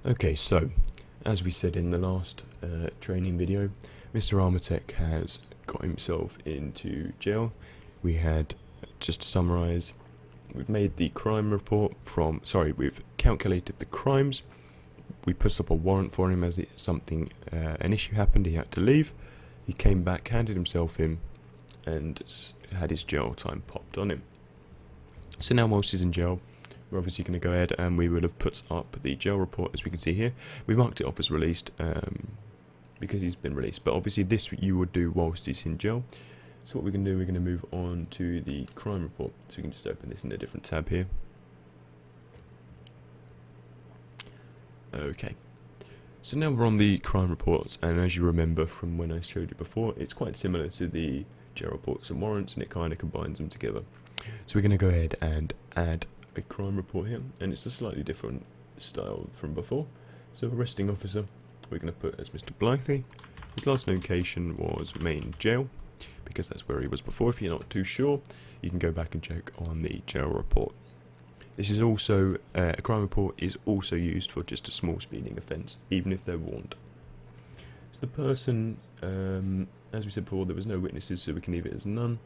Okay, so as we said in the last training video, Mr. Armatek has got himself into jail. We had, just to summarise, we've made the crime report we've calculated the crimes. We put up a warrant for him as an issue happened, he had to leave. He came back, handed himself in, and had his jail time popped on him. So now whilst he's in jail, we're obviously going to go ahead and we will have put up the jail report, as we can see here. We marked it off as released because he's been released, but obviously this you would do whilst he's in jail. So what we're going to do, we're going to move on to the crime report. So we can just open this in a different tab here. Okay, so now we're on the crime reports, and as you remember from when I showed you before, it's quite similar to the jail reports and warrants, and it kind of combines them together. So we're going to go ahead and add a crime report here, and it's a slightly different style from before. So arresting officer, we're going to put as Mr. Blythe. His last location was main jail, because that's where he was before. If you're not too sure, you can go back and check on the jail report. This is also, a crime report is also used for just a small speeding offence, even if they're warned. So the person, as we said before, there was no witnesses, so we can leave it as none.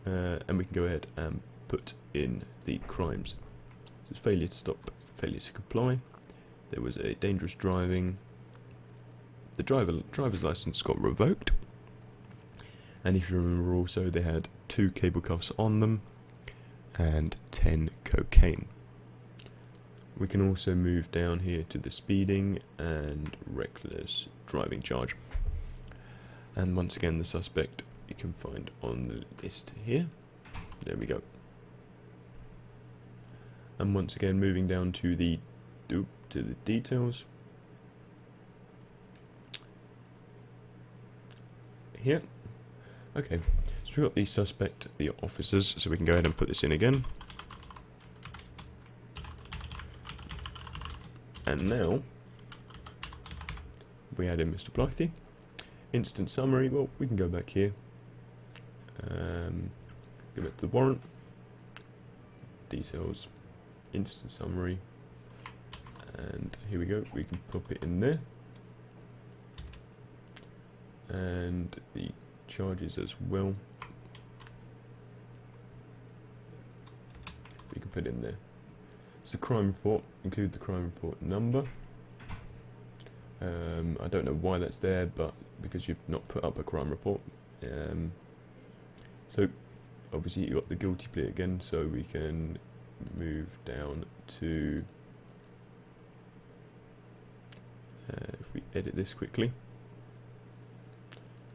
And we can go ahead and put in the crimes. So it's failure to stop, failure to comply. There was a dangerous driving. The driver's license got revoked. And if you remember also, they had 2 cable cuffs on them and 10 cocaine. We can also move down here to the speeding and reckless driving charge. And once again, the suspect you can find on the list here. There we go. And once again, moving down to the details here. Okay, so we've got the suspect, the officers, so we can go ahead and put this in again. And now we add in Mr. Blythe. Instant summary, well, we can go back here. Go back to the warrant. Details. Instant summary. And here we go, we can pop it in there. And the charges as well. We can put in there. So crime report, include the crime report number. I don't know why that's there, but because you've not put up a crime report. So obviously you got the guilty plea again, so we can move down to, if we edit this quickly,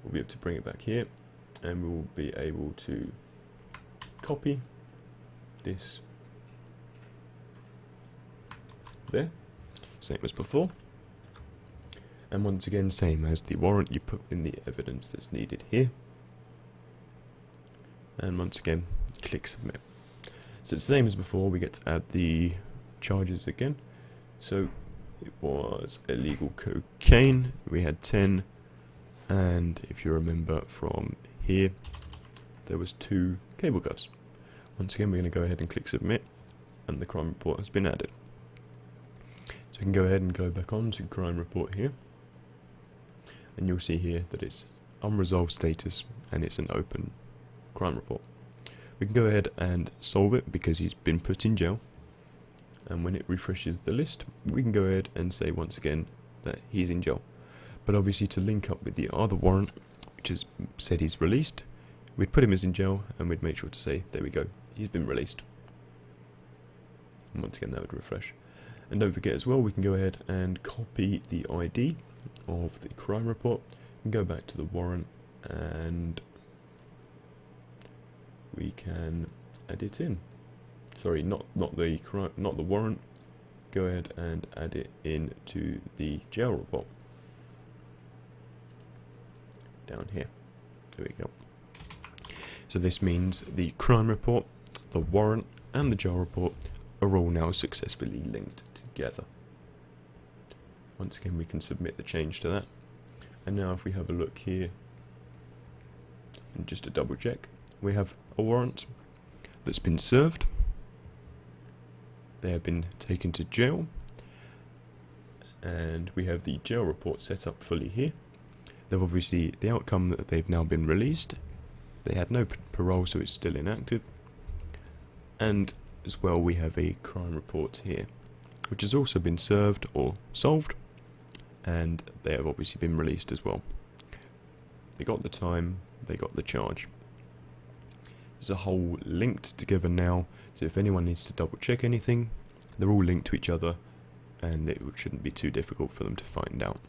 we'll be able to bring it back here, and we'll be able to copy this there, same as before. And once again, same as the warrant, you put in the evidence that's needed here. And once again, click submit. So it's the same as before, we get to add the charges again. So it was illegal cocaine, we had 10, and if you remember from here, there was 2 cable cuffs. Once again, we're going to go ahead and click submit, and the crime report has been added. So we can go ahead and go back on to crime report here, and you'll see here that it's unresolved status and it's an open crime report. We can go ahead and solve it because he's been put in jail, and when it refreshes the list, we can go ahead and say once again that he's in jail. But obviously, to link up with the other warrant, which has said he's released, we'd put him as in jail, and we'd make sure to say, there we go, he's been released. And once again, that would refresh. And don't forget as well, we can go ahead and copy the ID of the crime report and go back to the warrant, and we can add it in. Sorry, not the warrant. Go ahead and add it into the jail report. Down here. There we go. So this means the crime report, the warrant, and the jail report are all now successfully linked together. Once again, we can submit the change to that. And now if we have a look here, and just to double check, we have a warrant that's been served. They have been taken to jail. and we have the jail report set up fully here. They've obviously, the outcome that they've now been released. They had no parole, so it's still inactive. And as well, we have a crime report here, which has also been served or solved, and they have obviously been released as well. They got the time, they got the charge. There's a whole linked together now, so if anyone needs to double check anything, they're all linked to each other, and it shouldn't be too difficult for them to find out.